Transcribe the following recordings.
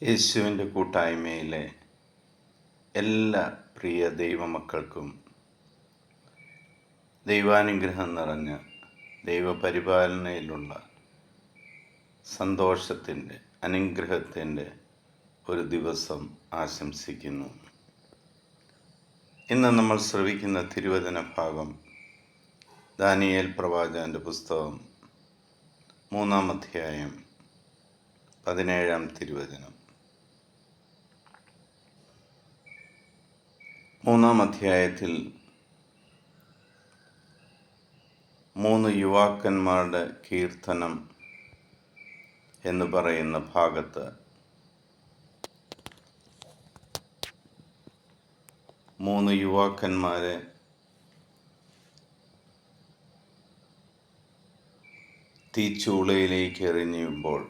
യേശുവിൻ്റെ കൂട്ടായ്മയിലെ എല്ലാ പ്രിയ ദൈവമക്കൾക്കും ദൈവാനുഗ്രഹം നിറഞ്ഞ ദൈവപരിപാലനയിലുള്ള സന്തോഷത്തിൻ്റെ അനുഗ്രഹത്തിൻ്റെ ഒരു ദിവസം ആശംസിക്കുന്നു. ഇന്ന് നമ്മൾ ശ്രവിക്കുന്ന തിരുവചന ഭാഗം ദാനിയേൽ പ്രവാചകൻ്റെ പുസ്തകം 3-ാം അധ്യായം 17-ാം തിരുവചനം. 3-ാം അധ്യായത്തിൽ 3 യുവാക്കന്മാരുടെ കീർത്തനം എന്ന് പറയുന്ന ഭാഗത്ത് 3 യുവാക്കന്മാരെ തീച്ചൂളയിലേക്ക് എറിയുമ്പോൾ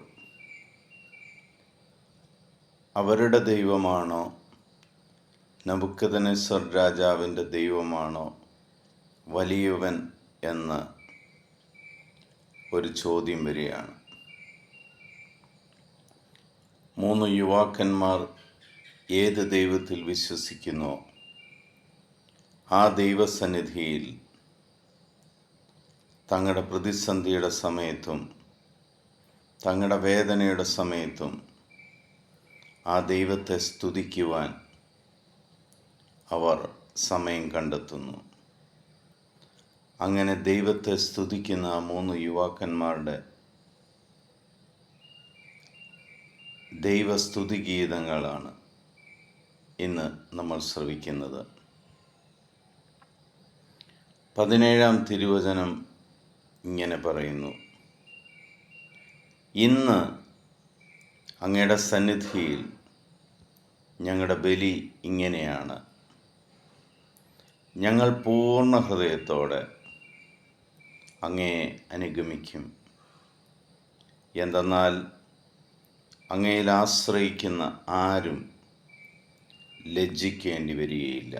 അവരുടെ ദൈവമാണോ നബൂഖദ്നേസർ രാജാവിൻ്റെ ദൈവമാണോ വലിയവൻ എന്ന് ഒരു ചോദ്യം വരികയാണ്. 3 യുവാക്കന്മാർ ഏത് ദൈവത്തിൽ വിശ്വസിക്കുന്നോ ആ ദൈവസന്നിധിയിൽ തങ്ങളുടെ പ്രതിസന്ധിയുടെ സമയത്തും തങ്ങളുടെ വേദനയുടെ സമയത്തും ആ ദൈവത്തെ സ്തുതിക്കുവാൻ അവർ സമയം കണ്ടെത്തുന്നു. അങ്ങനെ ദൈവത്തെ സ്തുതിക്കുന്ന ആ 3 യുവാക്കന്മാരുടെ ദൈവസ്തുതി ഗീതങ്ങളാണ് ഇന്ന് നമ്മൾ ശ്രവിക്കുന്നത്. 17-ാം തിരുവചനം ഇങ്ങനെ പറയുന്നു: ഇന്ന് അങ്ങയുടെ സന്നിധിയിൽ ഞങ്ങളുടെ ബലി ഇങ്ങനെയാണ്. ഞങ്ങൾ പൂർണ്ണ ഹൃദയത്തോടെ അങ്ങയെ അനുഗമിക്കും. എന്തെന്നാൽ അങ്ങയിൽ ആശ്രയിക്കുന്ന ആരും ലജ്ജിക്കേണ്ടി വരികയില്ല.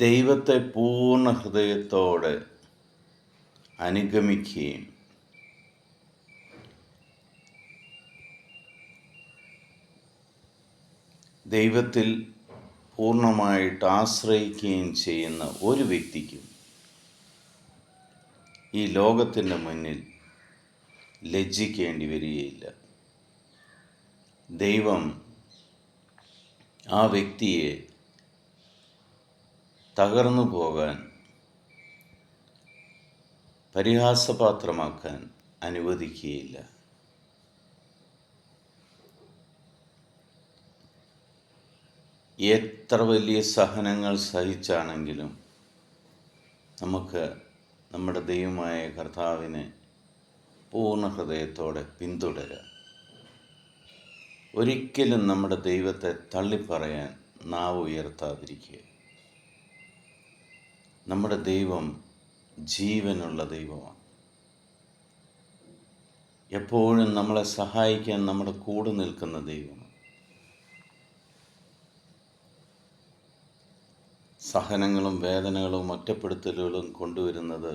ദൈവത്തെ പൂർണ്ണ ഹൃദയത്തോടെ അനുഗമിക്കുകയും ദൈവത്തിൽ പൂർണ്ണമായിട്ട് ആശ്രയിക്കുകയും ചെയ്യുന്ന ഒരു വ്യക്തിക്കും ഈ ലോകത്തിൻ്റെ മുന്നിൽ ലജ്ജിക്കേണ്ടി വരികയില്ല. ദൈവം ആ വ്യക്തിയെ തകർന്നു പോകാൻ, പരിഹാസപാത്രമാക്കാൻ അനുവദിക്കുകയില്ല. എത്ര വലിയ സഹനങ്ങൾ സഹിച്ചാണെങ്കിലും നമുക്ക് നമ്മുടെ ദൈവമായ കർത്താവിനെ പൂർണ്ണ ഹൃദയത്തോടെ പിന്തുടരാം. ഒരിക്കലും നമ്മുടെ ദൈവത്തെ തള്ളിപ്പറയാൻ നാവ് ഉയർത്താതിരിക്കുക. നമ്മുടെ ദൈവം ജീവനുള്ള ദൈവമാണ്. എപ്പോഴും നമ്മളെ സഹായിക്കാൻ നമ്മുടെ കൂടെ നിൽക്കുന്ന ദൈവമാണ്. സഹനങ്ങളും വേദനകളും ഒറ്റപ്പെടുത്തലുകളും കൊണ്ടുവരുന്നത്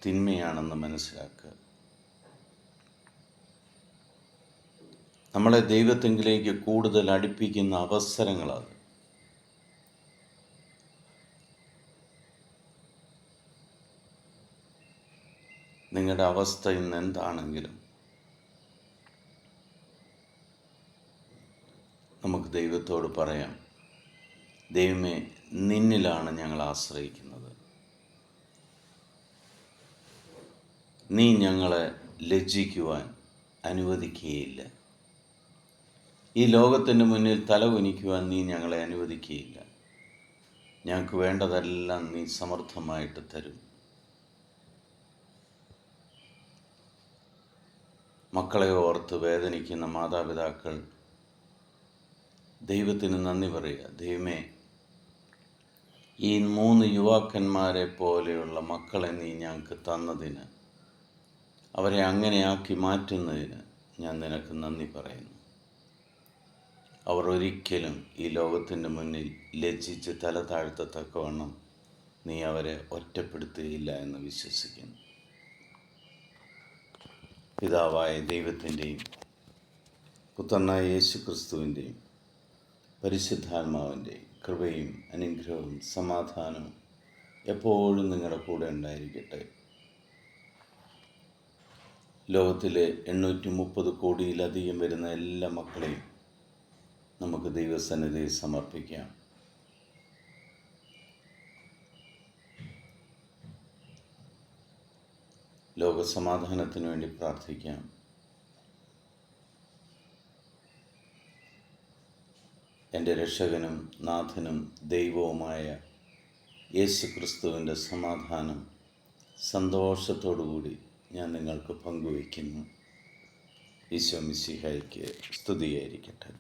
തിന്മയാണെന്ന് മനസ്സിലാക്കുക. നമ്മളെ ദൈവത്തെങ്കിലേക്ക് കൂടുതൽ അടുപ്പിക്കുന്ന അവസരങ്ങളാണ്. നിങ്ങളുടെ അവസ്ഥ ഇന്ന് എന്താണെങ്കിലും നമുക്ക് ദൈവത്തോട് പറയാം: ദൈവമേ, നിന്നിലാണ് ഞങ്ങൾ ആശ്രയിക്കുന്നത്. നീ ഞങ്ങളെ ലജ്ജിക്കുവാൻ അനുവദിക്കുകയില്ല. ഈ ലോകത്തിൻ്റെ മുന്നിൽ തല കുനിക്കുവാൻ നീ ഞങ്ങളെ അനുവദിക്കുകയില്ല. ഞങ്ങൾക്ക് വേണ്ടതെല്ലാം നീ സമർത്ഥമായിട്ട് തരും. മക്കളെ ഓർത്ത് വേദനിക്കുന്ന മാതാപിതാക്കൾ ദൈവത്തിന് നന്ദി പറയുക. ദൈവമേ, ഈ 3 യുവാക്കന്മാരെ പോലെയുള്ള മക്കളെ നീ ഞങ്ങൾക്ക് തന്നതിന്, അവരെ അങ്ങനെയാക്കി മാറ്റുന്നതിന് ഞാൻ നിനക്ക് നന്ദി പറയുന്നു. അവർ ഒരിക്കലും ഈ ലോകത്തിൻ്റെ മുന്നിൽ ലജ്ജിച്ച് തല താഴ്ത്തത്തക്കവണ്ണം നീ അവരെ ഒറ്റപ്പെടുത്തുകയില്ല എന്ന് വിശ്വസിക്കുന്നു. പിതാവായ ദൈവത്തിൻ്റെയും പുത്രനായ യേശു ക്രിസ്തുവിൻ്റെയും പരിശുദ്ധാത്മാവിൻ്റെയും കൃപയും അനുഗ്രഹവും സമാധാനവും എപ്പോഴും നിങ്ങളുടെ കൂടെ ഉണ്ടായിരിക്കട്ടെ. ലോകത്തിലെ 830 കോടിയിലധികം വരുന്ന എല്ലാ മക്കളെയും നമുക്ക് ദൈവസന്നിധിയിൽ സമർപ്പിക്കാം. ലോകസമാധാനത്തിനു വേണ്ടി പ്രാർത്ഥിക്കാം. എൻ്റെ രക്ഷകനും നാഥനും ദൈവവുമായ യേശു ക്രിസ്തുവിൻ്റെ സമാധാനം സന്തോഷത്തോടുകൂടി ഞാൻ നിങ്ങൾക്ക് പങ്കുവയ്ക്കുന്നു. ഈശോ മിശിഹായ്ക്ക് സ്തുതിയായിരിക്കട്ടെ.